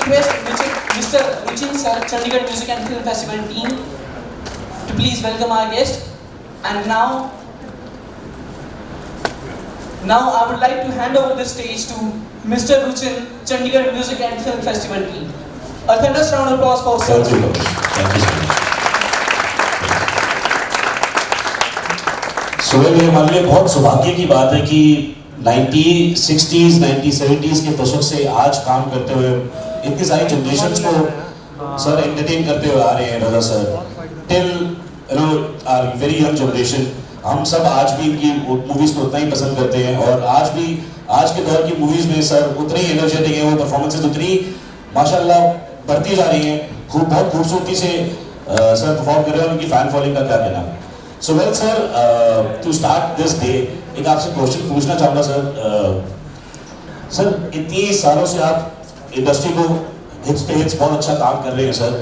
request Mr. Ruchin sir, Chandigarh Music and Film Festival team, to please welcome our guest. And now I would like to hand over the stage to Mr. Ruchin, Chandigarh Music and Film Festival team. A thunderous round of applause for sir. Thank you so much. सुबह में हमारे लिए बहुत सौभाग्य की बात है कि 1960s, 1970s के दशक से आज काम करते हुए इतनी सारी जनरेशन्स को सर एंटरटेन करते हुए आ रहे हैं Raza sir till our very young generation. हम सब आज भी इनकी मूवीज को उतना ही पसंद करते हैं और आज भी आज के दौर की मूवीज में सर उतनी ही एनर्जेटिक है, वो परफॉर्मेंसेज उतनी माशाल्लाह बढ़ती जा रही हैं। बहुत खूबसूरती से सर परफॉर्म कर रहे हैं, उनकी फैन फॉलोइंग का क्या कहना है। So well sir, to start this day, एक आपसे क्वेश्चन पूछना चाहूँगा सर। सर इतनी सालों से आप इंडस्ट्री को हिट्स पे हिट्स बहुत अच्छा काम कर रहे हैं सर।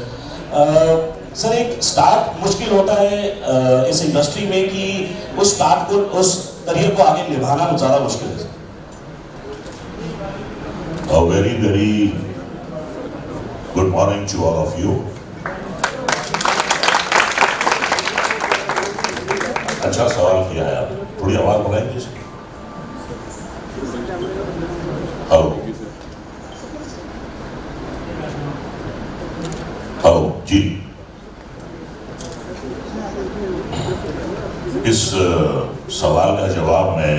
सर एक स्टार्ट मुश्किल होता है इस इंडस्ट्री में कि उस स्टार्ट को उस करियर को आगे निभाना ज़्यादा मुश्किल है। A very good morning to all of you. अच्छा सवाल किया है आपने, थोड़ी आवाज बढ़ाएंगे इसकी। हेलो जी, इस सवाल का जवाब मैं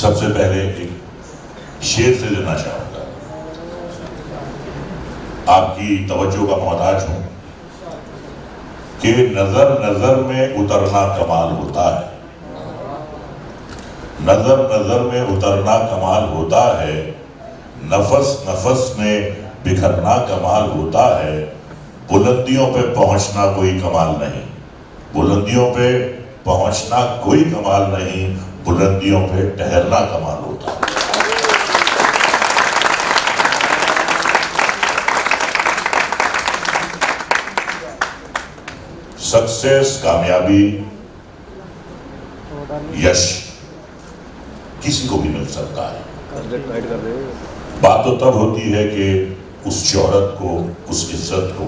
सबसे पहले एक शेर से देना चाहूंगा। आपकी तवज्जो का मोहताज हूं कि नजर नजर में उतरना कमाल होता है, नजर नजर में उतरना कमाल होता है, नफस नफस में बिखरना कमाल होता है, बुलंदियों पे पहुंचना कोई कमाल नहीं, बुलंदियों पे पहुंचना कोई कमाल नहीं, बुलंदियों पे ठहरना कमाल होता है। सक्सेस, कामयाबी, यश किसी को भी मिल सकता है। बात तो तब होती है कि उस शोहरत को, उस इज्जत को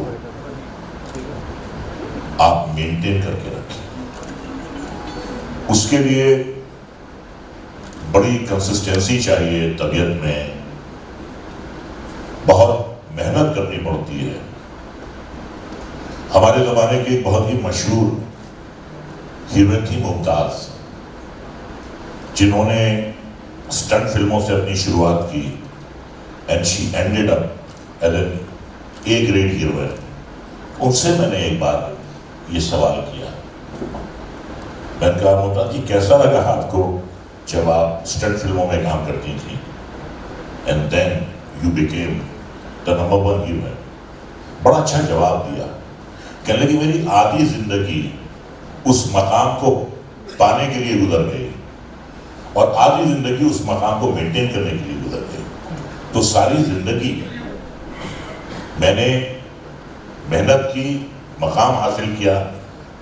आप मेंटेन करके रखें। उसके लिए बड़ी कंसिस्टेंसी चाहिए, तबीयत में बहुत मेहनत करनी पड़ती है। हमारे ज़माने की एक बहुत ही मशहूर हीरोइन थी मुमताज़, जिन्होंने स्टंट फिल्मों से अपनी शुरुआत की and she ended up as an A grade heroine. उनसे मैंने एक बार ये सवाल किया, मैंने कहा मुमताज़ जी कैसा लगा आपको जब आप स्टंट फिल्मों में काम करती थी and then you became the number 1 heroine. बड़ा अच्छा जवाब दिया। कहने लगी मेरी आधी जिंदगी उस मकाम को पाने के लिए गुजर गई और आधी जिंदगी उस मकाम को मेंटेन करने के लिए गुजर गई। तो सारी जिंदगी मैंने मेहनत की, मकाम हासिल किया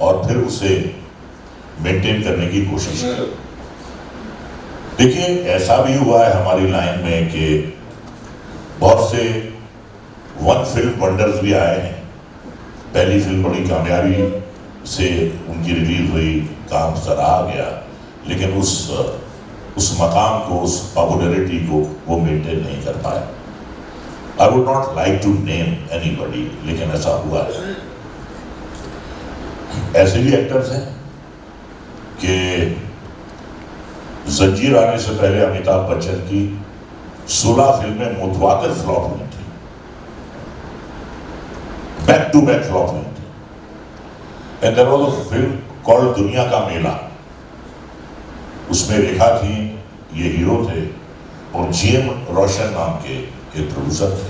और फिर उसे मेंटेन करने की कोशिश की। देखिए ऐसा भी हुआ है हमारी लाइन में कि बहुत से 1 फिल्म वंडर्स भी आए हैं। पहली फिल्म बड़ी कामयाबी से उनकी रिलीज हुई, काम सराहा गया, लेकिन उस मकाम को, उस पॉपुलैरिटी को वो मेंटेन नहीं कर पाए। I would not like to name anybody, लेकिन ऐसा हुआ है। ऐसे भी एक्टर्स हैं कि जंजीर आने से पहले अमिताभ बच्चन की 16 फिल्में मुतवातिर फ्लॉप हुई थी, बैक टू बैक फ्लॉप हुई थी। And there was a film called Duniya Ka मेला। उसमें रेखा थी, ये हीरो थे और जीएम रोशन नाम के एक प्रोड्यूसर थे,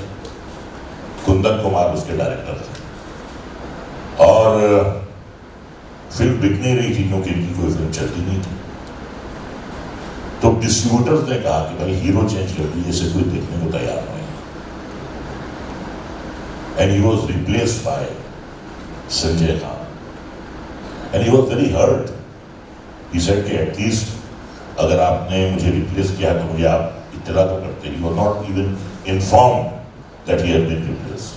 कुंदन कुमार उसके डायरेक्टर थे। और फिल्म बिक नहीं रही थी क्योंकि इनकी कोई फिल्म चलती नहीं थी। तो डिस्ट्रीब्यूटर्स ने कहा कि भाई हीरो चेंज कर दिए, इसे कोई देखने को तैयार नहीं। And he was replaced by Sanjay Khan and he was very hurt. He said कि एटलीस्ट अगर आपने मुझे रिप्लेस किया तो मुझे आप इत्तला तो करते। He was not even informed that he had been replaced.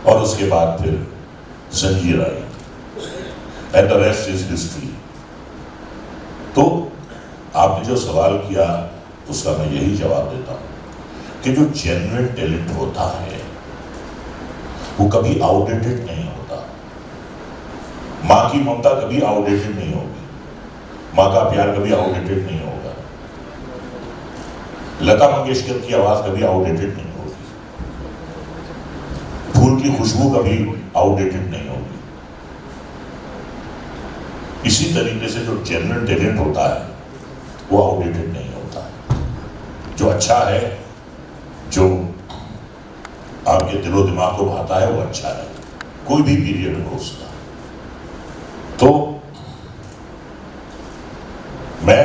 और उसके बाद फिर जंजीर आई, and the rest is history. तो आपने जो सवाल किया उसका मैं यही जवाब देता हूं कि जो जेन्युइन टैलेंट होता है वो कभी आउटडेटेड नहीं होता। मां की ममता कभी आउटडेटेड नहीं होगी, मां का प्यार कभी आउटडेटेड नहीं होगा, लता मंगेशकर की आवाज कभी आउटडेटेड नहीं होगी, फूल की खुशबू कभी आउटडेटेड नहीं होगी। इसी तरीके से जो जेन्युइन टैलेंट होता है वो आउटडेटेड नहीं होता है। जो अच्छा है, जो आपके दिलो दिमाग को भाता है वो अच्छा है, कोई भी पीरियड हो उसका। तो मैं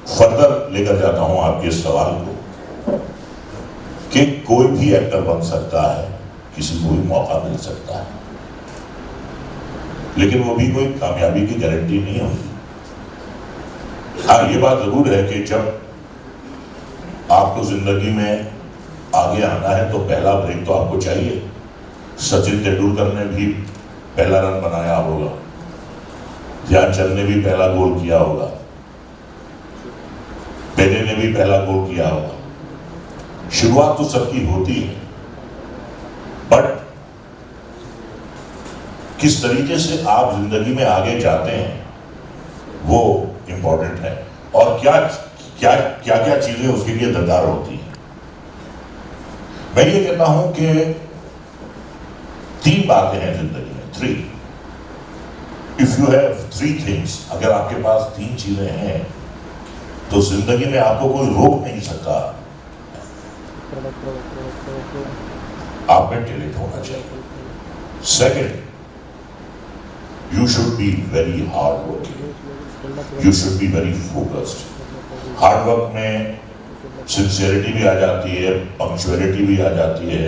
फर्दर लेकर जाता हूं आपके इस सवाल को कि कोई भी एक्टर बन सकता है, किसी को भी मौका मिल सकता है, लेकिन वो भी कोई कामयाबी की गारंटी नहीं होती। हाँ, ये बात जरूर है कि जब आपको जिंदगी में आगे आना है तो पहला ब्रेक तो आपको चाहिए। सचिन तेंदुलकर ने भी पहला रन बनाया होगा, ध्यानचंद ने भी पहला गोल किया होगा, पेले ने भी पहला गोल किया होगा। शुरुआत तो सबकी होती है, बट किस तरीके से आप जिंदगी में आगे जाते हैं वो इंपॉर्टेंट है, और क्या क्या क्या क्या चीजें उसके लिए दरकार होती है। मैं ये कहता हूं कि 3 बातें हैं जिंदगी में, 3। इफ यू हैव 3 थिंग्स, अगर आपके पास 3 चीजें हैं तो जिंदगी में आपको कोई रोक नहीं सकता। आप में टैलेंट होना चाहिए। Second, you should be very hard working, you should be very focused. Hard work में सिंसियरिटी भी आ जाती है, पंक्चुअलिटी भी आ जाती है,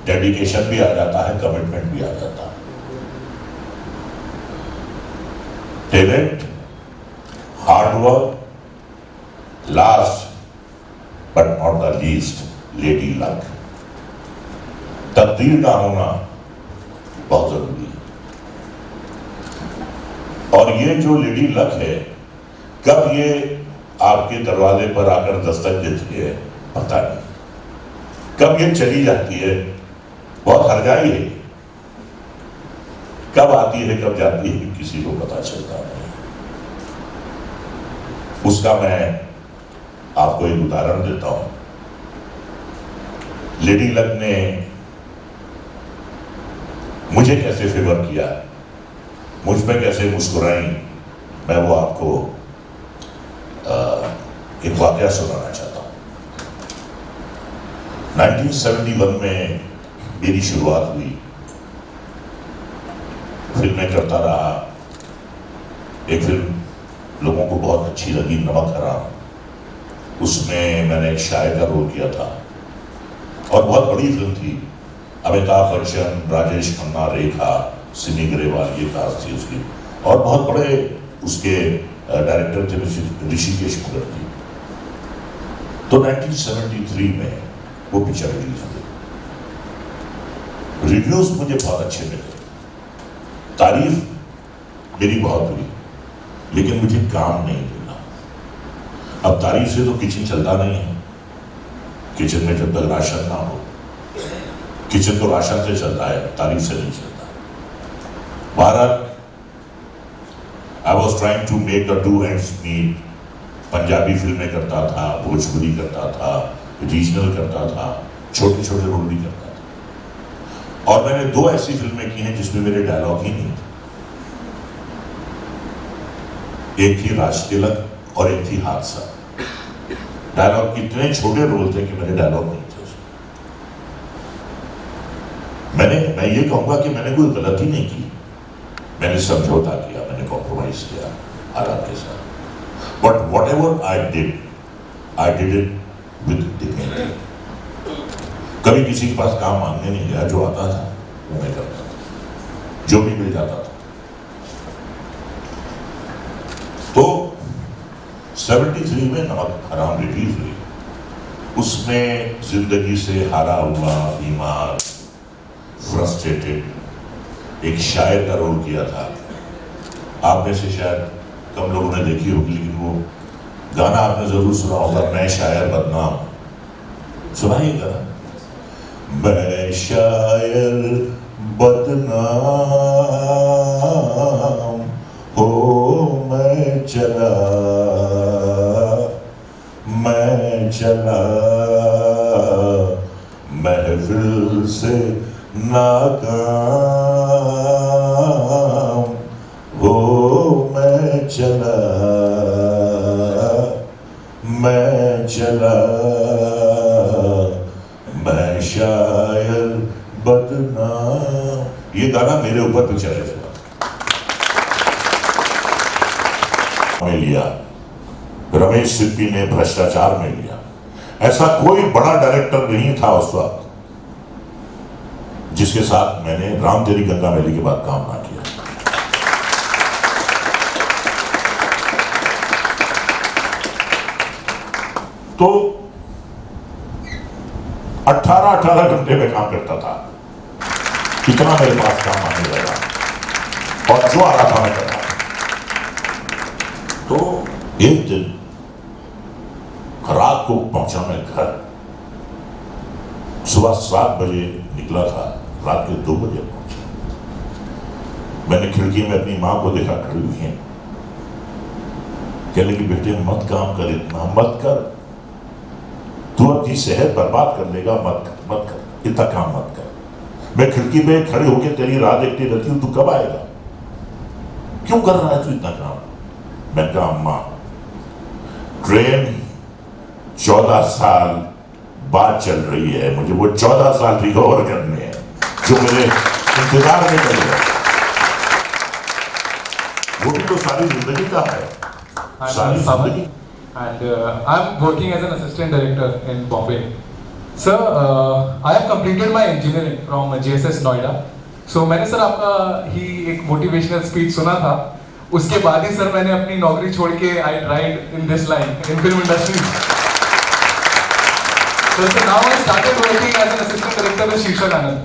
डेडिकेशन भी आ जाता है, कमिटमेंट भी आ जाता है। Talent, hard work, last but not the least, lady luck. तकदीर का होना बहुत जरूरी है। और ये जो लेडी लक है, कब ये आपके दरवाजे पर आकर दस्तक देती है पता नहीं, कब ये चली जाती है बहुत हरजाई है, कब आती है कब जाती है किसी को पता चलता नहीं। उसका मैं आपको एक उदाहरण देता हूं। लेडी लक ने मुझे कैसे फेवर किया, मुझ पे कैसे मुस्कुराई, मैं वो आपको एक वाकया सुनाना चाहता हूं। 1971 में मेरी शुरुआत हुई, फिल्में करता रहा। एक फिल्म लोगों को बहुत अच्छी लगी, नमक हराम। उसमें मैंने एक शायर का रोल किया था और बहुत बड़ी फिल्म थी। अमिताभ बच्चन, राजेश खन्ना, रेखा, सिमी ग्रेवाल, ये कास्ट थी उसकी, और बहुत बड़े उसके डायरेक्टर थे ऋषिकेश मुखर्जी। तो 1973 में वो पिक्चर रिलीज हुई। रिव्यूज मुझे बहुत अच्छे मिले, तारीफ मेरी बहुत हुई, लेकिन मुझे काम नहीं मिला। अब तारीफ से तो किचन चलता नहीं है, किचन में जब तक राशन ना हो, किचन तो राशन से चलता है, तारीफ से नहीं चलता। Bharat, I was trying to make a two ends meet। Punjabi फिल्में करता था, भोजपुरी करता था, रीजनल करता था, छोटे छोटे रोल भी करता था। और मैंने 2 ऐसी फिल्में की हैं जिसमें मेरे डायलॉग ही नहीं थे। एक थी राज तिलक और एक थी हादसा। डायलॉग इतने छोटे रोल थे कि मेरे डायलॉग नहीं थे उसमें। मैं ये कहूंगा कि मैंने कोई गलती नहीं की, मैंने समझौता किया, मैंने कॉम्प्रोमाइज किया हालात के साथ। But what ever I did it with dignity. कभी किसी के पास काम मांगने नहीं गया, जो आता था वो मैं करता था, जो भी मिल जाता था। तो 73 में नमक हराम रिलीज हुई उसमें जिंदगी से हारा हुआ, बीमार, फ्रस्ट्रेटेड एक शायर का रोल किया था। आप में से शायद कम लोगों ने देखी होगी, लेकिन वो गाना आपने जरूर सुना होगा, मैं शायर बदनाम। सुना ये गाना? मैं शायर बदनाम हो मैं चला महफिल से नाकाम हो मैं चला मैं शायर बदनाम। ये गाना मेरे ऊपर पिक्चराइज हुआ में लिया, रमेश सिप्पी ने भ्रष्टाचार में लिया। ऐसा कोई बड़ा डायरेक्टर नहीं था उस वक्त जिसके साथ मैंने राम तेरी गंगा मैली के बाद काम ना किया। तो 18 घंटे में काम करता था, इतना मेरे पास काम आने लगा और जो आ रहा था मैं करता था। तो एक दिन रात को पहुंचा मैं घर, सुबह 7 बजे निकला था, रात के 2 बजे पहुंचा। मैंने खिड़की में अपनी मां को देखा खड़ी हुई है, कहने की बेटे मत काम कर, इतना मत कर, तू अपनी सेहत बर्बाद कर लेगा, मत कर, इतना काम मत कर। मैं खिड़की में खड़े होकर तेरी राह देखती रहती हूं, तू कब आएगा, क्यों कर रहा है तू इतना काम? मैं कहा अम्मा, ट्रेन 14 साल बाद चल रही है, मुझे वो 14 साल रिकवर करने हैं जो मेरे इंतजार में कर रहे। वो भी तो सारी जिंदगी का है, सारी जिंदगी। And I'm working as an assistant director in Bombay. Sir, I have completed my engineering from JSS Noida. So मैंने सर आपका ही एक motivational speech सुना था, उसके बाद ही सर मैंने अपनी नौकरी छोड़ के I tried in this line in film industry. So now I started working as an assistant director with शीर्षक आनंद.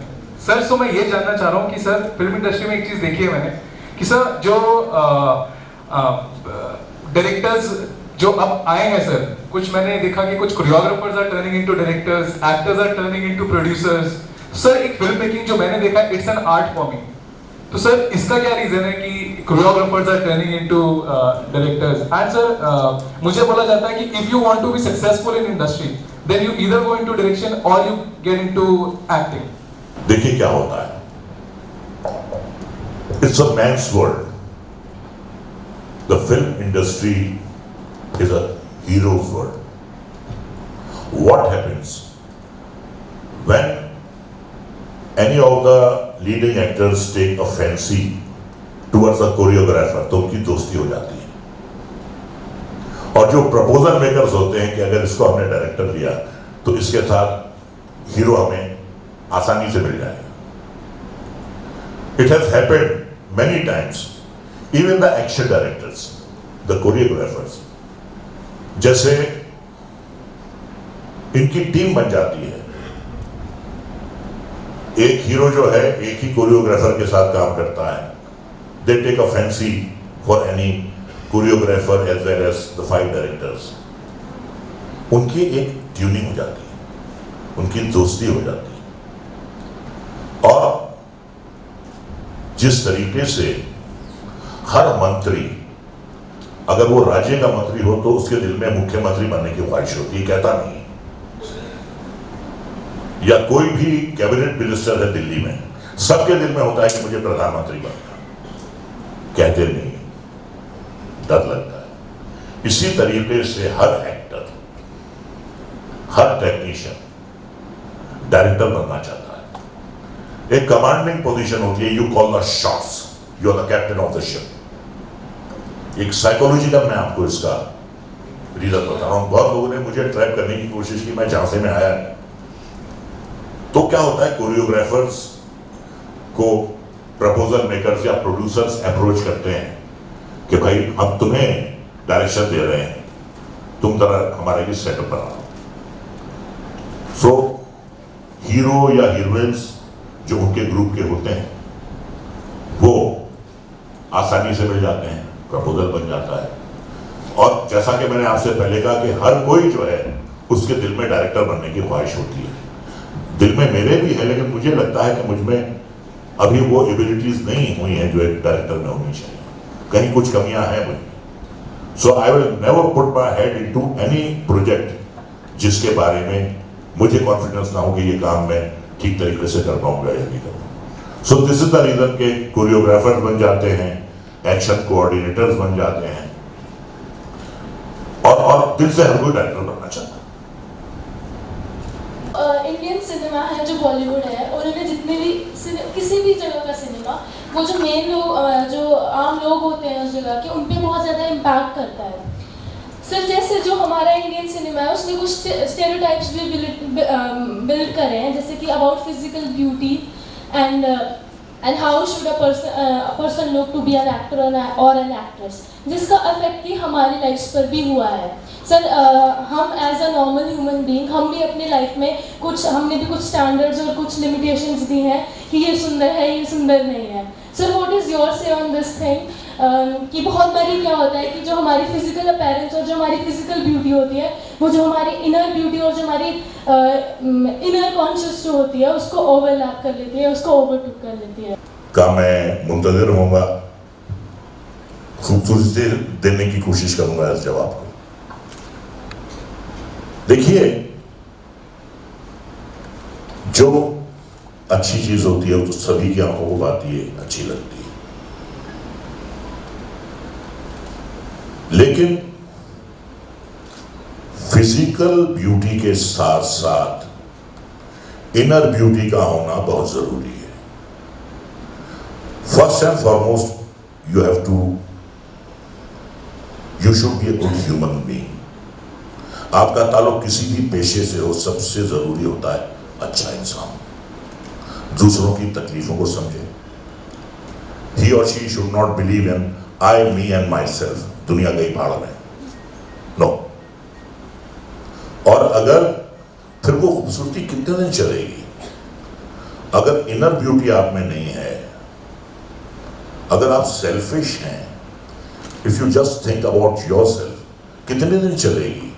सर so मैं ये जानना चाह रहा हूँ कि सर फिल्म इंडस्ट्री में एक चीज़ देखी है मैंने कि सर जो डायरेक्टर्स जो अब आए हैं सर, कुछ मैंने देखा कि कुछ choreographers are turning into directors, actors are turning into producers. Sir एक फिल्म मेकिंग जो मैंने देखा, it's an art for me. तो सर इसका क्या रीजन है कि choreographers are turning into directors? And sir मुझे बोला जाता है कि if you want to be successful in industry then you either go into direction और यू गेट इनटू एक्टिंग। देखिए क्या होता है, it's a mains world. The film industry is a hero's world. What happens when any of the leading actors take a fancy towards a choreographer? तो उनकी दोस्ती हो जाती है। और जो प्रपोजल मेकर्स होते हैं कि अगर इसको हमने डायरेक्टर लिया तो इसके साथ हीरो हमें आसानी से मिल जाएगा। It has happened many times. Even the action directors, the choreographers, जैसे इनकी टीम बन जाती है। एक हीरो जो है एक ही कोरियोग्राफर के साथ काम करता है। They take a fancy for any choreographer as well as the 5 directors. उनकी एक ट्यूनिंग हो जाती है, उनकी दोस्ती हो जाती है। और जिस तरीके से हर मंत्री, अगर वो राज्य का मंत्री हो तो उसके दिल में मुख्यमंत्री बनने की ख्वाहिश होती है, कहता नहीं। या कोई भी कैबिनेट मिनिस्टर है दिल्ली में, सबके दिल में होता है कि मुझे प्रधानमंत्री बनना, कहते नहीं, डर लगता है। इसी तरीके से हर एक्टर, हर टेक्नीशियन डायरेक्टर बनना चाहता है। एक कमांडिंग पोजीशन होती है, you call the shots, you are the captain of the ship. एक साइकोलॉजिकल मैं आपको इसका रीजन बता रहा हूं। बहुत लोगों ने मुझे ट्रैप करने की कोशिश की, मैं झांसे में आया। तो क्या होता है, कोरियोग्राफर्स को प्रपोजल मेकर्स या प्रोड्यूसर्स अप्रोच करते हैं कि भाई हम तुम्हें डायरेक्शन दे रहे हैं, तुम जरा हमारे लिए सेटअप बनाओ। सो हीरो या हीरोइंस जो उनके ग्रुप के होते हैं वो आसानी से मिल जाते हैं, प्रपोजल बन जाता है। और जैसा कि मैंने आपसे पहले कहा कि हर कोई जो है उसके दिल में डायरेक्टर बनने की ख्वाहिश होती है, दिल में मेरे भी है, लेकिन मुझे लगता है कि मुझ में अभी वो एबिलिटीज नहीं हुई हैं जो एक डायरेक्टर में होनी चाहिए, कहीं कुछ कमियां हैं मुझ में। So I will never put my head into any project जिसके बारे में मुझे कॉन्फिडेंस ना हो कि ये काम मैं ठीक तरीके से कर पाऊंगा या नहीं करूंगा। So this is the reason के कोरियोग्राफर्स बन जाते हैं, एक्शन कोऑर्डिनेटर्स बन जाते हैं, और दिल से हर कोई डायरेक्टर बनना चाहता है। इंडियन सिनेमा है जो बॉलीवुड है, और उन्हें जितने भी किसी भी जगह का सिनेमा, वो जो मेन लोग जो आम लोग होते हैं उस जगह के, उन पे बहुत ज़्यादा इम्पैक्ट करता है। सर जैसे जो हमारा इंडियन सिनेमा है उसने कुछ स्टेरियोटाइप्स भी बिल्ड करे हैं, जैसे कि about physical beauty and how should a person look to be an actor और एन एक्ट्रेस, जिसका अफेक्ट भी हमारी लाइफ पर भी हुआ है। सर हम as a normal human being हम भी अपनी लाइफ में हमने भी कुछ स्टैंडर्ड्स और कुछ लिमिटेशंस दी हैं कि ये सुंदर है, ये सुंदर नहीं है। सर व्हाट इज़ योर से ऑन दिस थिंग कि बहुत बारी क्या होता है कि जो हमारी फिजिकल अपीयरेंस और जो हमारी फिजिकल ब्यूटी होती है, वो जो हमारी इनर ब्यूटी और जो हमारी इनर कॉन्शियस जो होती है उसको ओवरलैप कर लेती है, उसको ओवरटुक कर लेती है। का मैं मुंतज़िर होऊंगा, खूबसूरती देने की कोशिश करूंगा इस जवाब को। देखिए, जो अच्छी चीज होती है वो तो सभी की आंखों को भाती है, अच्छी लगती है, लेकिन फिजिकल ब्यूटी के साथ साथ इनर ब्यूटी का होना बहुत जरूरी है। First and foremost you should be a good human being. आपका ताल्लुक किसी भी पेशे से हो, सबसे जरूरी होता है अच्छा इंसान, दूसरों की तकलीफों को समझे। ही और she should not believe in I, me and my self, दुनिया गई भाड़ में, नो। और अगर फिर वो खूबसूरती कितने दिन चलेगी? अगर इनर ब्यूटी आप में नहीं है, अगर आप सेल्फिश हैं, if you just think about your self, कितने दिन चलेगी?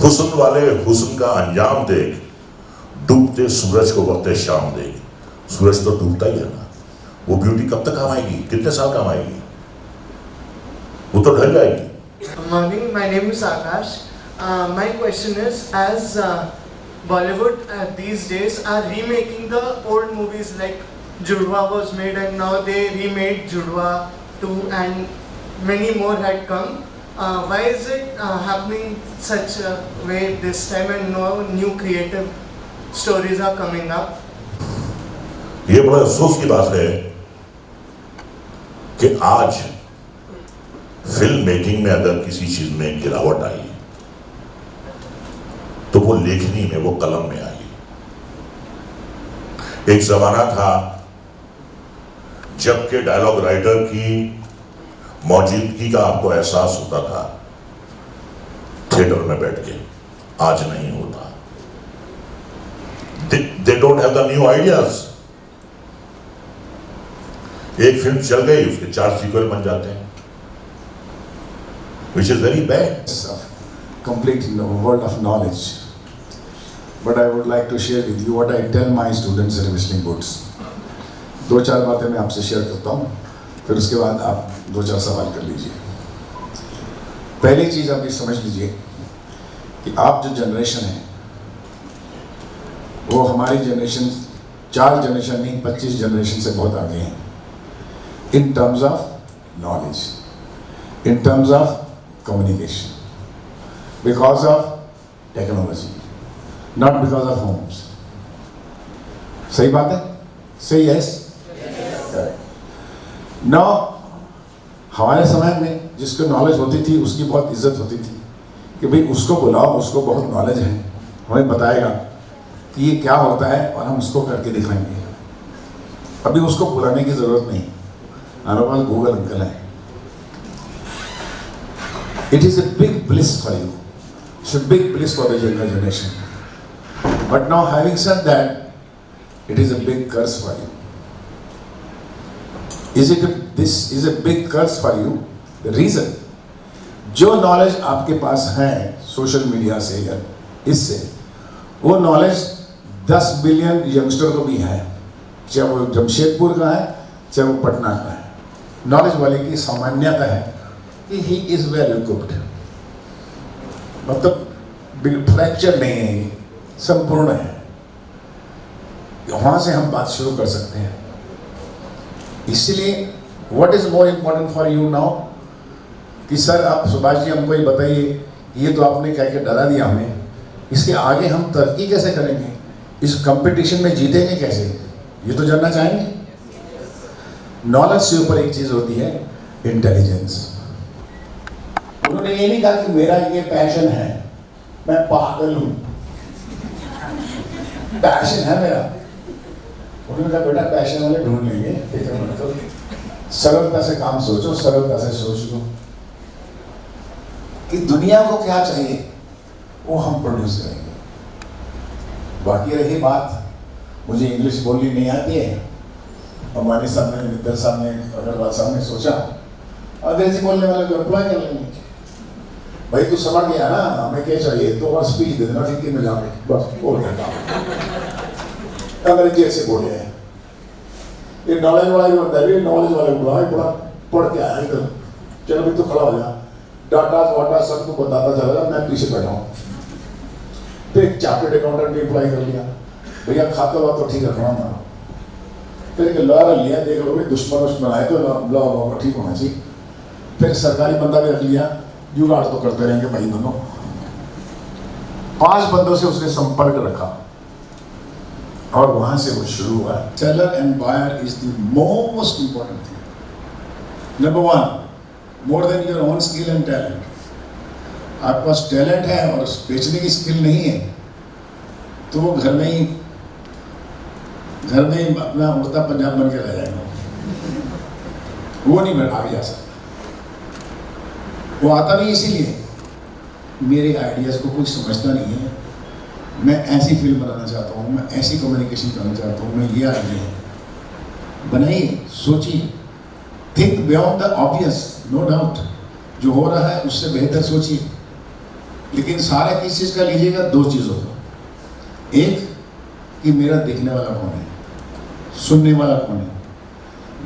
हुस्न वाले हुस्न का अंजाम देख, डूबते सूरज को वक्त शाम देख। सूरज तो डूबता ही है ना, वो ब्यूटी कब तक काम आएगी? कितने साल काम आएगी? वो तो ढल जाएगी। Morning, my name is Akash. My question is, as Bollywood these days are remaking the old movies, like Judwa was made and now they remade Judwa 2 and many more had come. Why is it happening such a way this time and no new creative stories are coming up? ये बड़ा अफसोस की बात है कि आज film making में अगर किसी चीज में गिरावट आई तो वो लेखनी में, वो कलम में आई। एक जमाना था जबकि डायलॉग राइटर की मौजूदगी का आपको एहसास होता था थिएटर में बैठ के, आज नहीं होता। They don't have the new ideas. एक फिल्म चल गई, उसके 4 सीक्वल बन जाते हैं, which is very bad. Complete world of knowledge, but I would like to share with you what I tell my students in Whistling Woods. 2-4 बातें मैं आपसे शेयर करता हूँ, फिर उसके बाद आप 2-4 सवाल कर लीजिए। पहली चीज़ आप ये समझ लीजिए कि आप जो जनरेशन है वो हमारी जनरेशन 4 जनरेशन नहीं 25 जनरेशन से बहुत आगे हैं, in terms of knowledge, in terms of communication, because of technology, not because of homes. सही बात है? Say yes? Now, हमारे समय में जिसको नॉलेज होती थी उसकी बहुत इज्जत होती थी कि भाई उसको बुलाओ, उसको बहुत नॉलेज है, हमें बताएगा कि ये क्या होता है और हम उसको करके दिखाएंगे। अभी उसको बुलाने की ज़रूरत नहीं, हमारे पास गूगल अंकल है। It is a big bliss for you. It's a big bliss for the younger generation. But now, having said that, it is a big curse for you. This is a big curse for you. The reason, जो knowledge आपके पास है social media से या इससे, वो knowledge 10 billion youngster को भी है, चाहे वो जमशेदपुर का है चाहे वो पटना का है. नॉलेज वाले की सामान्यता है कि ही इज वेल इक्विप्ड, मतलब फ्रैक्चर नहीं है, ये संपूर्ण है. वहां से हम बात शुरू कर सकते हैं. इसलिए what is more important for you now कि सर आप सुभाष जी हमको ये बताइए, ये तो आपने कह के डरा दिया हमें, इसके आगे हम तरक्की कैसे करेंगे, इस कंपटीशन में जीतेंगे कैसे, ये तो जानना चाहेंगे. नॉलेज से ऊपर एक चीज होती है इंटेलिजेंस. उन्होंने ये नहीं कहा कि मेरा ये पैशन है, मैं पागल हूं, पैशन है मेरा. उन्होंने कहा बेटा पैशन वाले ढूंढ लेंगे, फिक्र मत करो, सरलता से काम सोचो, सरलता से सोच लो कि दुनिया को क्या चाहिए वो हम प्रोड्यूस करेंगे. बाकी रही बात, मुझे इंग्लिश बोलनी नहीं आती है, हमारे सामने मित्तर साहब ने, अग्रवाल साहब ने सोचा अंग्रेजी बोलने वाले को अप्लाई कर लेंगे. भाई तू समझ गया ना, हमें क्या चाहिए, तो और स्पीच दे देना फिर में जाके बस बोल गया. अंग्रेजी ऐसे बोले हैं, ये नॉलेज वाला भी होता है, नॉलेज वाले बड़ा पढ़ के आया इधर, चलो भाई तू खड़ा हो जा, डाटा वाटा सब तो बताता चला, मैं पीछे बैठा हूँ. फिर एक चार्टर्ड अकाउंटेंट भी अप्लाई कर लिया, भैया खाता हुआ तो ठीक रखना हमारा. फिर एक लॉयर लिया, देख लो भाई दुश्मन आए तो लॉ ठीक होना चाहिए. फिर सरकारी बंदा भी रख लिया, जुगाड़ तो करते रहेंगे भाई दोनों. 5 बंदों से उसने संपर्क रखा और वहां से वो शुरू हुआ. Seller and buyer is the most important thing. Number 1, more than your own skill and talent. आपके पास टैलेंट है और बेचने की स्किल नहीं है तो वो घर में ही अपना उड़ता पंजाब बन के रह जाएगा, वो नहीं आगे जा सकता. वो आता नहीं इसीलिए मेरे आइडियाज को कुछ समझता नहीं है, मैं ऐसी फिल्म बनाना चाहता हूँ, मैं ऐसी कम्युनिकेशन करना चाहता हूँ, मैं ये आइडिया है. बनाइए, सोचिए, think beyond the obvious, no doubt. जो हो रहा है उससे बेहतर सोचिए, लेकिन सारा किस चीज़ का लीजिएगा, 2 चीज़ों का. एक कि मेरा देखने वाला कौन है, सुनने वाला कौन है.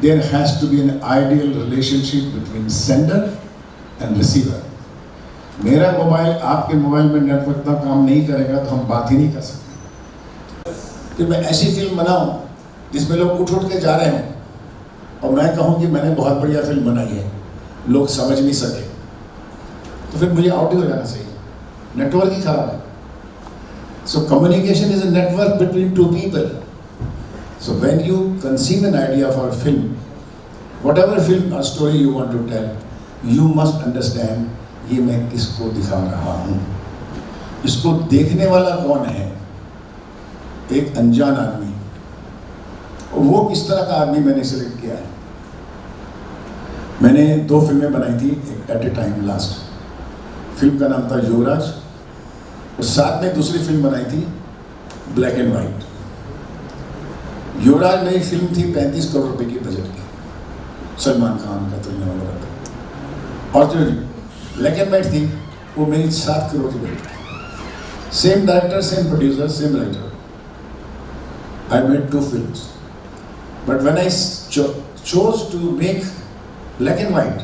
There has to be an ideal relationship between sender and receiver. मेरा मोबाइल आपके मोबाइल में नेटवर्क का काम नहीं करेगा तो हम बात ही नहीं कर सकते. कि मैं ऐसी फिल्म बनाऊं जिसमें लोग उठ के जा रहे हों और मैं कहूं कि मैंने बहुत बढ़िया फिल्म बनाई है, लोग समझ नहीं सके, तो फिर मुझे आउट ही हो जाना चाहिए. नेटवर्क ही खराब है. So communication is a network between 2 people. So when you conceive an idea for a film, whatever film or story you want to tell, you must understand ये मैं किसको दिखा रहा हूँ, इसको देखने वाला कौन है. एक अनजान आदमी, वो किस तरह का आदमी मैंने सिलेक्ट किया है. मैंने 2 फिल्में बनाई थी at a time. Last film का नाम था युवराज, और साथ में दूसरी फिल्म बनाई थी ब्लैक एंड वाइट. युवराज मेरी फिल्म थी 35 करोड़ रुपए की बजट की, सलमान खान का तुलने वाला था. और जो ब्लैक एंड वाइट थी वो मेरी 7 करोड़ की बजट थी. Same director, same producer, same writer. I made 2 films, but when I chose to make black and white,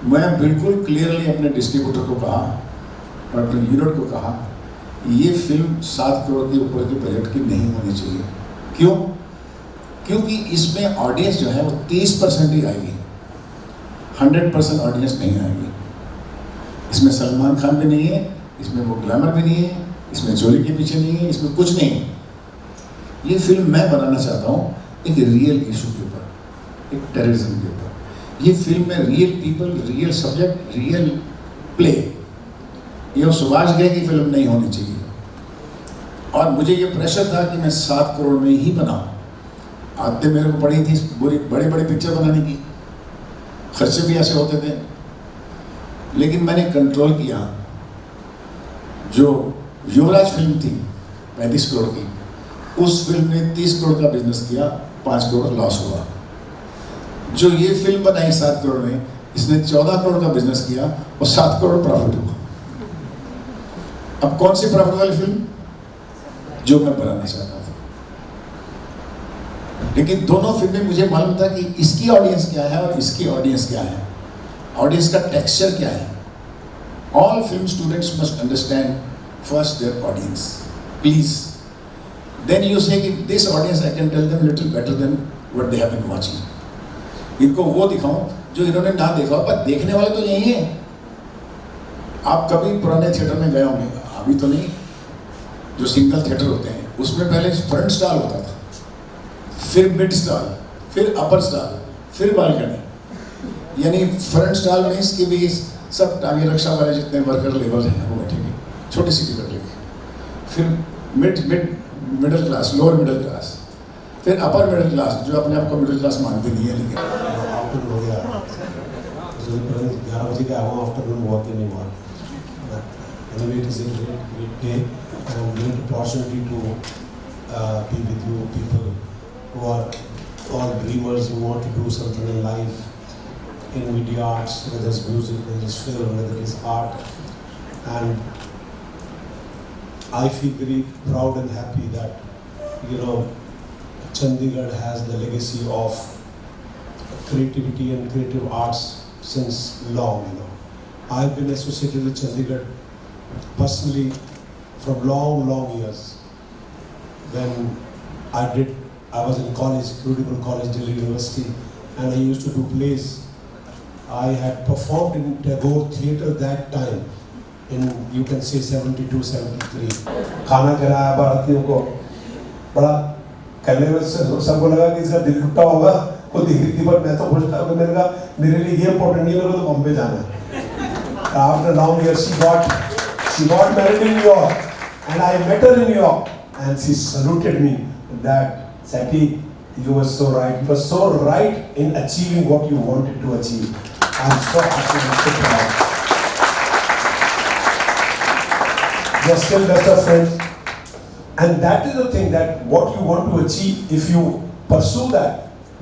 मैं बिल्कुल क्लियरली अपने डिस्ट्रीब्यूटर को कहा और अपने यूनिट को कहा, ये फिल्म 7 करोड़ के ऊपर की बजट की नहीं होनी चाहिए. क्यों? क्योंकि इसमें ऑडियंस जो है वो 30% ही आएगी, 100% ऑडियंस नहीं आएगी. इसमें सलमान खान भी नहीं है, इसमें वो ग्लैमर भी नहीं है, इसमें चोरी के पीछे नहीं है, इसमें कुछ नहीं है. ये फिल्म मैं बनाना चाहता हूँ एक रियल इशू के ऊपर, एक टेररिज्म के ऊपर. ये फिल्म में real people, real subject, real play. ये सुभाष घई की फिल्म नहीं होनी चाहिए. और मुझे ये प्रेशर था कि मैं 7 करोड़ में ही बनाऊँ. आदतें मेरे को पड़ी थी बड़ी बड़ी पिक्चर बनाने की, खर्चे भी ऐसे होते थे, लेकिन मैंने कंट्रोल किया जो युवराज फिल्म थी 35 करोड़ की, उस फिल्म ने 30 करोड़ का बिजनेस किया, 5 करोड़ लॉस हुआ। जो ये फिल्म बनाई 7 करोड़ में, इसने 14 करोड़ का बिजनेस किया और 7 करोड़ प्रॉफिट हुआ। अब कौन सी प्रॉफिट वाली फिल्म? जो मैं बनाना चाहता था। लेकिन दोनों फिल्में मुझे मालूम था कि इसकी ऑडियंस क्या है और इसकी ऑडियंस क्या है, ऑडियंस का टेक्सचर क्या है। All film students must understand first their audience, please. Then you say कि this audience I can tell them little better than what they have been watching. इनको वो दिखाऊं जो इन्होंने ना देखा, पर देखने वाले तो यही है। आप कभी पुराने थिएटर में गए होंगे, अभी तो नहीं, जो सिंगल थिएटर होते हैं उसमें पहले फ्रंट स्टॉल होता था, फिर मिड स्टॉल, फिर अपर स्टॉल, फिर बालकनी। यानी फ्रंट स्टॉल में इसके भी सब टांगे रक्षा वाले जितने वर्कर लेवल हैं वो बैठेंगे, छोटी सी टिकट लेंगे। फिर middle class, lower middle class, फिर अपर मिडिल क्लास, जो अपने आप को मिडिल क्लास मानते नहीं है। लेकिन आफ्टरनून हो गया, 11 बजे का वो आफ्टरनून वॉक नहीं हुआ। Anyway, it is a great day and great opportunity to be with you people who are all dreamers who want to do something in life, in media arts, whether it's music, whether it's film, whether it's art. And I feel very proud and happy that, you know, Chandigarh has the legacy of creativity and creative arts since long, you know. I've been associated with Chandigarh personally from long years. When I was in college, Crudable College, Delhi University, and I used to do plays. I had performed in Tagore Theatre that time, in you can say 72, 73. खाना खिलाया भारतीयों को, बड़ा कहने में सबको लगा कि इसका दिल टूटा होगा, वो देख रही थी, पर मैं तो खुश था कि मैंने कहा मेरे लिए ये इम्पोर्टेंट नहीं है, मेरे को तो बॉम्बे जाना है। After long years, she got married in New York, and I met her in New York, and she saluted me that, Sati, you were so right. You were so right in achieving what you wanted to achieve. I'm so happy and so proud. You're still best of friends, and that is the thing, that what you want to achieve, if you pursue that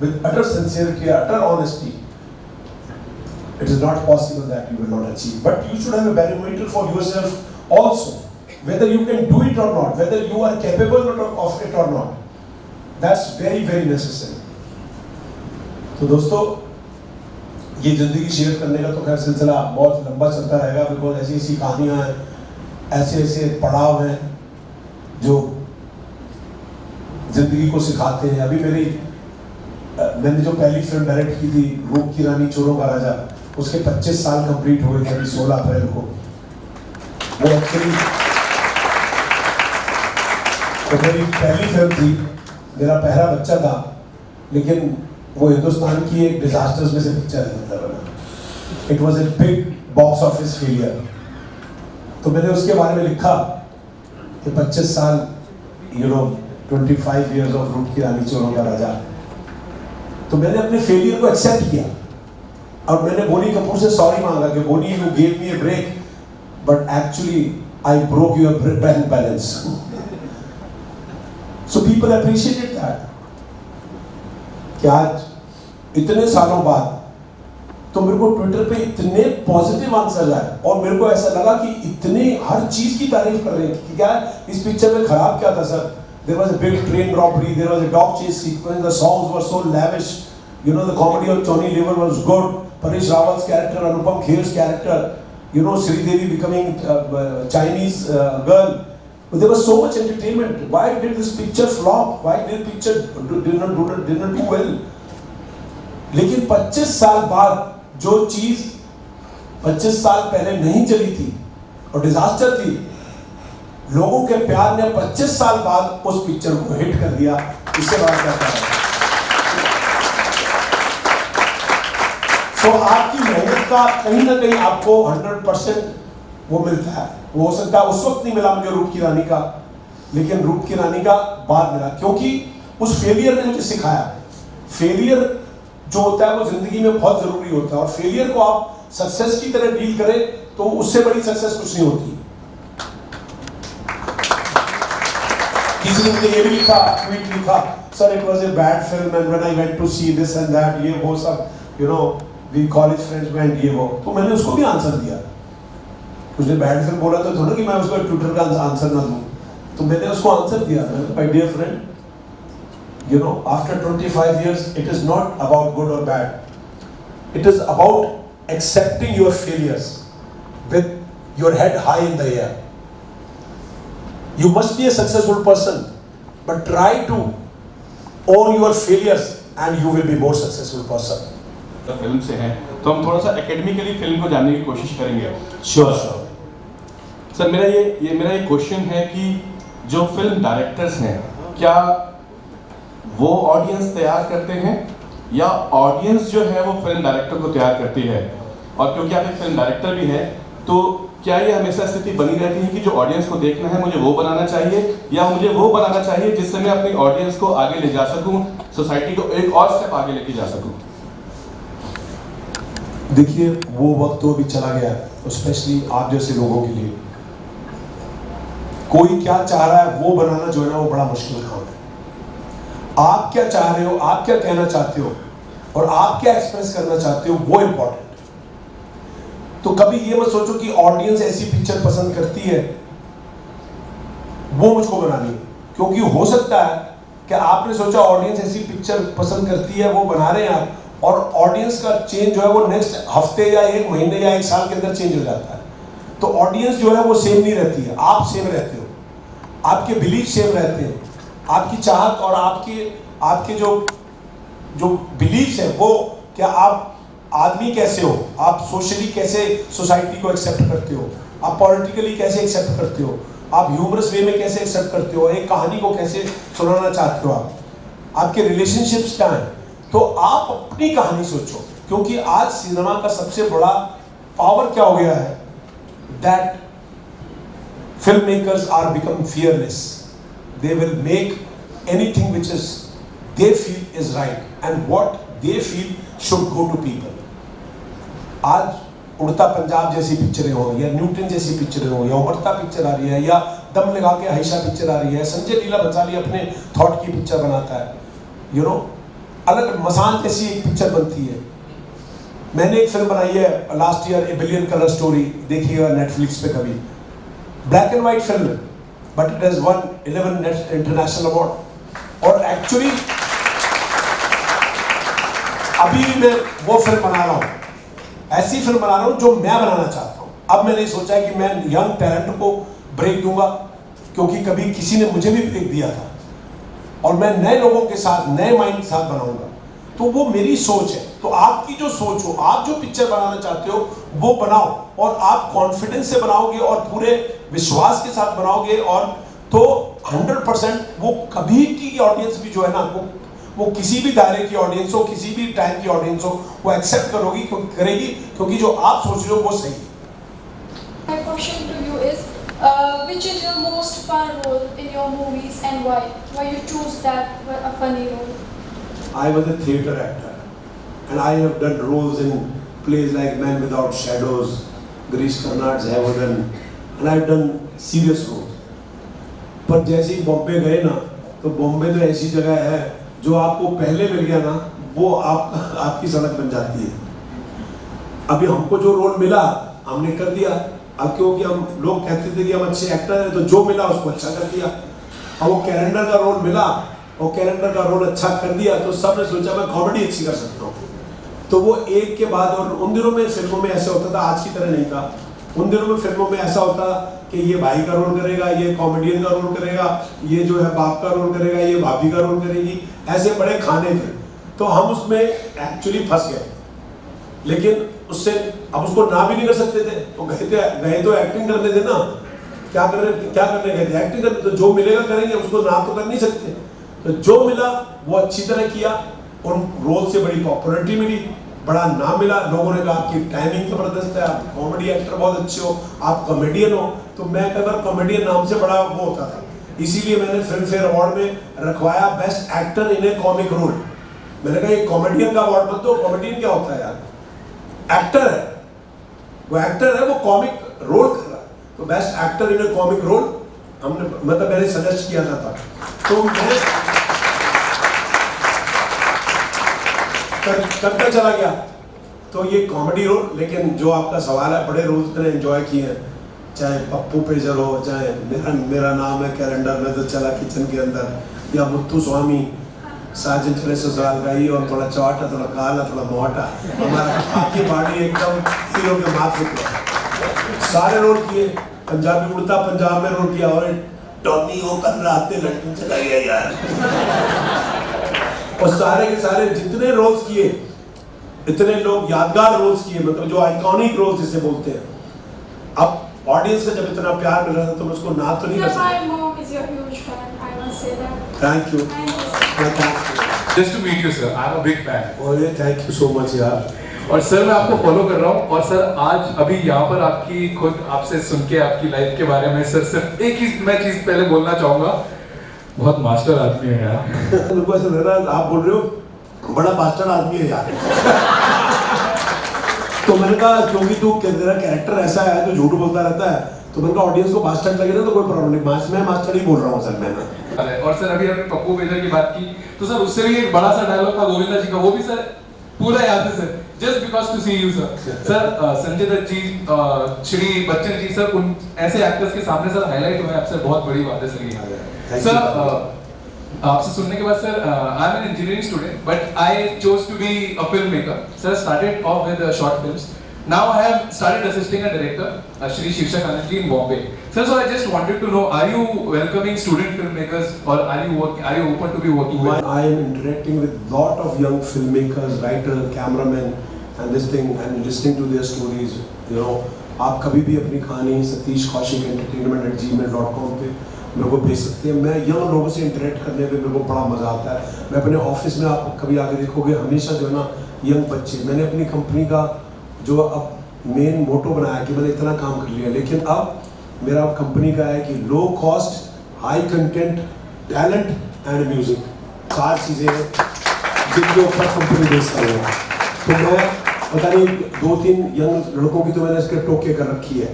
with utter sincerity, utter honesty, it is not possible that you will not achieve. But you should have a barometer for yourself also, whether you can do it or not, whether you are capable of it or not. That's very necessary. तो दोस्तों, ये जिंदगी share करने का तो खैर सिलसिला बहुत लंबा चलता रहेगा, बिकॉज ऐसी कहानियां हैं, ऐसे पड़ाव हैं जो जिंदगी को सिखाते हैं। अभी मैंने जो पहली फिल्म डायरेक्ट की थी, रूप की रानी चोरों का राजा, उसके 25 साल कंप्लीट हुए थे अभी 16 अप्रैल को। वो एक्चुअली तो मेरी पहली फिल्म थी, मेरा पहला बच्चा था, लेकिन वो हिंदुस्तान की एक डिजास्टर्स में से पिक्चर है, मतलब it was a big box office failure. तो मैंने उसके बारे में लिखा कि 25 साल, 25 years ऑफ रूप की रानी चोरों का राजा। तो मैंने अपने फेलियर को एक्सेप्ट किया और मैंने बोनी कपूर से सॉरी मांगा कि Boney, you gave me a break, but actually I broke your bank balance. So people appreciated that कि आज इतने सालों बाद तो मेरे को ट्विटर पे इतने पॉजिटिव आंसर आए, और मेरे को ऐसा लगा कि इतने हर चीज की तारीफ कर रहे हैं कि क्या इस पिक्चर में खराब क्या था sir. There was a big train robbery, there was a dog chase sequence, the songs were so lavish, the comedy of Johnny Lever was good, Paresh Rawal's character, Anupam Kher's character, Sri Devi becoming Chinese girl. But there was so much entertainment. Why did this picture flop? Why did picture did not do well? लेकिन 25 साल बाद जो चीज 25 साल पहले नहीं चली थी और डिजास्टर थी, लोगों के प्यार ने 25 साल बाद उस पिक्चर को हिट कर दिया। इससे बात करता है। तो आपकी मेहनत का कहीं ना कहीं आपको 100% वो मिलता है। वो हो सकता है उस वक्त नहीं मिला मुझे रूप की रानी का, लेकिन रूप की रानी का बाद मिला, क्योंकि उस फेलियर ने मुझे सिखाया। फेलियर जो होता है वो जिंदगी में बहुत जरूरी होता है, और फेलियर को आप सक्सेस की तरह डील करें तो उससे बड़ी सक्सेस कुछ नहीं होती। किसी ने मुझे ये भी लिखा, ट्वीट लिखा, sir it was a bad film and when I went to see this and that, ये वो सब, you know we college friends went, ये वो। तो मैंने उसको भी आंसर दिया। उसने बैड फिल्म बोला तो थोड़ा कि मैं उसको ट्विटर का आंसर ना दूं, तो मैंने उसको आंसर दिया, my dear friend, you know, after 25 years it is not about good or bad, it is about accepting your failures with your head high in the air. You must be a successful person, but try to own your failures and you will be more successful person. तो film से हैं तो हम थोड़ा सा academically film को जानने की कोशिश करेंगे। Sure. सर मेरा ये क्वेश्चन है कि जो फिल्म डायरेक्टर्स हैं, क्या वो ऑडियंस तैयार करते हैं या ऑडियंस जो है वो फिल्म डायरेक्टर को तैयार करती है? और क्योंकि आप एक फिल्म डायरेक्टर भी हैं, तो क्या ये हमेशा स्थिति बनी रहती है कि जो ऑडियंस को देखना है मुझे वो बनाना चाहिए, या मुझे वो बनाना चाहिए जिससे मैं अपनी ऑडियंस को आगे ले जा सकूं, सोसाइटी को एक और स्टेप आगे लेके जा सकूं? देखिए वो वक्त तो अभी चला गया, स्पेशली आप जैसे लोगों के लिए। कोई क्या चाह रहा है वो बनाना जो है ना वो बड़ा मुश्किल काम है। आप क्या चाह रहे हो, आप क्या कहना चाहते हो और आप क्या एक्सप्रेस करना चाहते हो, वो इंपॉर्टेंट। तो कभी ये मत सोचो कि ऑडियंस ऐसी पिक्चर पसंद करती है वो मुझको बनानी है, क्योंकि हो सकता है कि आपने सोचा ऑडियंस ऐसी पिक्चर पसंद करती है वो बना रहे हैं आप, और ऑडियंस का चेंज जो है वो नेक्स्ट हफ्ते या एक महीने या एक साल के अंदर चेंज हो जाता है। तो ऑडियंस जो है वो सेम नहीं रहती है, आप सेम रहते हो, आपके बिलीफ सेम रहते हैं, आपकी चाहत और आपके जो बिलीफ्स है वो, क्या आप आदमी कैसे हो, आप सोशली कैसे सोसाइटी को एक्सेप्ट करते हो, आप पॉलिटिकली कैसे एक्सेप्ट करते हो, आप ह्यूमरस वे में कैसे एक्सेप्ट करते हो, एक कहानी को कैसे सुनाना चाहते हो, आपके रिलेशनशिप्स क्या हैं। तो आप अपनी कहानी सोचो, क्योंकि आज सिनेमा का सबसे बड़ा पावर क्या हो गया है, that film makers are become fearless, they will make anything which is they feel is right and what they feel should go to people. आज उड़ता पंजाब जैसी पिक्चरें हो, या न्यूटन जैसी पिक्चरें हो, या उबरता पिक्चर आ रही है, या दम लगा के आयशा पिक्चर आ रही है, संजय लीला बंसाली अपने थॉट की पिक्चर बनाता है, यू नो, अलग मसान जैसी एक पिक्चर बनती है। मैंने एक फिल्म बनाई है लास्ट ईयर, ए बिलियन कलर स्टोरी, देखिएगा नेटफ्लिक्स पे कभी, black and white film, but it has won 11 international award। और एक्चुअली अभी भी मैं वो फिल्म बना रहा हूँ, ऐसी फिल्म बना रहा हूँ जो मैं बनाना चाहता हूँ। अब मैंने सोचा है कि मैं यंग टैलेंट को ब्रेक दूंगा, क्योंकि कभी किसी ने मुझे भी ब्रेक दिया था, और मैं नए लोगों के साथ, नए माइंड के साथ बनाऊंगा। तो वो मेरी सोच है। तो आपकी जो सोच हो, आप जो पिक्चर बनाना चाहते हो वो बनाओ, और आप कॉन्फिडेंस से बनाओगे और पूरे विश्वास के साथ बनाओगे, और तो 100% वो कभी की ऑडियंस भी जो है ना, वो किसी भी दायरे की ऑडियंस हो, किसी भी टाइम की ऑडियंस हो, वो एक्सेप्ट करेगी, क्योंकि जो आप सोच रहे हो वो सही है। My question to you is, which is your most fun role in your movies and why? Why you choose that a funny role? I was a theatre actor, and I have done roles in plays like Man Without Shadows, Girish Karnad's Heaven, and I have done serious roles. पर जैसे ही बॉम्बे गए ना, तो बॉम्बे तो ऐसी जगह है जो आपको पहले मिल गया ना, वो आपकी सड़क बन जाती है। अभी हमको जो रोल मिला हमने कर दिया, अब क्योंकि हम लोग कहते थे कि हम अच्छे एक्टर हैं, तो जो मिला उसको अच्छा कर दिया। अब वो कैलेंडर का रोल मिला और कैलेंडर का रोल अच्छा कर दिया, तो सबने सोचा मैं कॉमेडी अच्छी कर सकता हूँ। तो वो एक के बाद, और उन दिनों में फिल्मों में ऐसा होता था, आज की तरह नहीं था। उन दिनों में फिल्मों में ऐसा होता कि ये भाई का रोल करेगा, ये कॉमेडियन का रोल करेगा, ये जो है बाप का रोल करेगा, ये भाभी का रोल करेगी, ऐसे बड़े खाने थे। तो हम उसमें एक्चुअली फंस गए, लेकिन उससे अब उसको ना भी नहीं कर सकते थे, तो गए तो एक्टिंग करने थे ना, क्या करने गए थे, एक्टिंग करने। तो जो मिलेगा करेंगे, उसको ना तो कर नहीं सकते। तो जो मिला वो अच्छी तरह किया, उन रोल से बड़ी पॉपुलैरिटी मिली, बड़ा नाम मिला, लोगों ने कहा आपकी टाइमिंग जबरदस्त है, आप कॉमेडी एक्टर बहुत अच्छे हो, आप कॉमेडियन हो। तो मैं कई बार कॉमेडियन नाम से बड़ा वो होता था, इसीलिए मैंने फिल्म फेयर अवार्ड में रखवाया best actor in a comic role. मैंने कहा ये कॉमेडियन का अवार्ड मत दो, कॉमेडियन क्या होता है यार, एक्टर है वो, एक्टर है वो, कॉमिक रोल कर रहा है, तो best actor in a comic role हमने मतलब मैंने सजेस्ट किया था तो मैं करता चला गया। तो ये कॉमेडी रोल, लेकिन जो आपका सवाल है, बड़े रोल मैंने एंजॉय किए हैं, चाहे पप्पू पेजर हो, चाहे मेरा नाम है कैलेंडर में तो चला किचन के अंदर, या मुत्तू स्वामी साजिद चले ससुराल गई और थोड़ा चौटा, थोड़ा काला, थोड़ा मोटा, हमारा आपकी बॉडी एकदम हीरो के माफिक सारे रोल किए। पंजाबी उड़ता पंजाब में रोल किया और टॉनी वो कर रात लंदन चला गया यार। और सारे के सारे जितने रोल्स किए, इतने लोग यादगार रोल्स किए, मतलब जो आइकॉनिक रोल्स जिसे बोलते हैं। अब ऑडियंस का जब इतना प्यार मिल रहा था तो मैं उसको ना तो नहीं कर सकता। My mom is your huge fan. I must say that. Thank you. Just to meet you, sir. I'm a big fan. और थैंक यू सो मच यार। और सर मैं आपको फॉलो कर रहा हूँ, और सर आज अभी यहाँ पर आपकी खुद आपसे सुन के आपकी लाइफ के बारे में सर सिर्फ एक ही मैं चीज पहले बोलना चाहूंगा, बहुत मास्टर आदमी है यार। मेरे ऐसा लग रहा है आप बोल रहे हो बड़ा मास्टर आदमी है यार। तो मैंने कहा क्योंकि तू तेरा कैरेक्टर ऐसा है तो झूठ बोलता रहता है, तो मैंने कहा ऑडियंस को मास्टर लगे ना तो कोई प्रॉब्लम नहीं, मैं मास्टर ही बोल रहा हूँ सर मैंने। और सर अभी आपने पप्पू पेजर की बात की तो सर उससे भी एक बड़ा सा डायलॉग था गोविंदा जी का, वो भी सर पूरा याद है sir, just because to see you sir. Sir Sanjay Dutt ji, Shri Bachchan ji, sir उन ऐसे एक्टर्स के सामने सर हाईलाइट हुए आपसे, बहुत बड़ी बात है सर ये। सर आपसे सुनने के बाद sir I am an engineering student but I chose to be a film maker. Sir started off with short films, now I have started assisting a director, Shri Shirshak Anand ji in Bombay. Sir, so I just wanted to know, are you welcoming student filmmakers or are you open to be working with? I am interacting with lot of young filmmakers, writers, cameramen and this thing, and listening to their stories. You know, आप कभी भी अपनी कहानी Satish Kaushik entertainment@gmail.com पे मेरे को भेज सकते हैं। मैं यंग लोगों से इंटरेक्ट करने पे मेरे को बड़ा मजा आता है। मैं अपने ऑफिस में आप कभी आके देखोगे हमेशा जो है ना यंग बच्चे, मैंने अपनी कंपनी का जो अब मेन मोटो बनाया कि मैंने इतना काम कर लिया, लेकिन अब मेरा कंपनी का है कि low cost, high content, talent and music, 4 चीज़ें हैं जिनके ऊपर कंपनी बेस कर रहा है। तो मैं पता नहीं 2-3 यंग लड़कों की तो मैंने स्क्रिप्ट ओके कर रखी है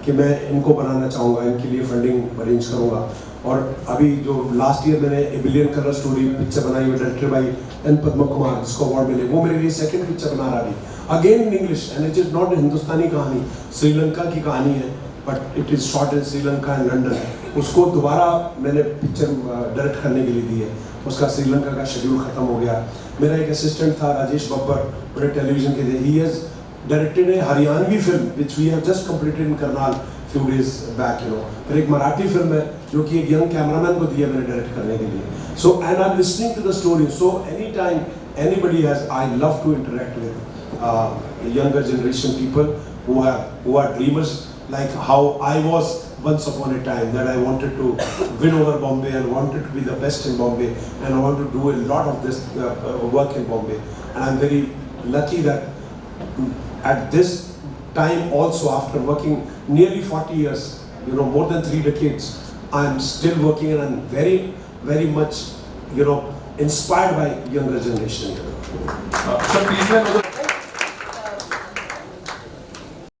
कि मैं इनको बनाना चाहूँगा, इनके लिए फंडिंग अरेंज करूँगा। और अभी जो लास्ट ईयर मैंने ए बिलियन कलर स्टोरी पिक्चर बनाई हुई डायरेक्टर बाई एन पद्म कुमार, जिसको अवार्ड मिले, वो मेरे लिए सेकंड पिक्चर बना रहा अभी, again in English, and it is not हिंदुस्तानी कहानी, श्रीलंका की कहानी है, but it is shot in Sri Lanka and London. उसको दोबारा मैंने पिक्चर डायरेक्ट करने के लिए दी है, उसका श्रीलंका का शेड्यूल खत्म हो गया। मेरा एक असिस्टेंट था राजेश बब्बर, बड़े टेलीविजन के थे, he has directed a Haryanvi film which we have just completed in Karnal few days back, you know. फिर एक मराठी फिल्म है जो कि एक यंग कैमरामैन को दिया मैंने डायरेक्ट करने के लिए। So and I'm listening to the story. So anytime anybody has, I love to interact with younger generation people who are dreamers, like how I was once upon a time, that I wanted to win over Bombay and wanted to be the best in Bombay, and I want to do a lot of this work in Bombay. And I'm very lucky that at this time also, after working nearly 40 years, you know, more than 3 decades, I'm still working and I'm very, very much, you know, inspired by younger generation. So please,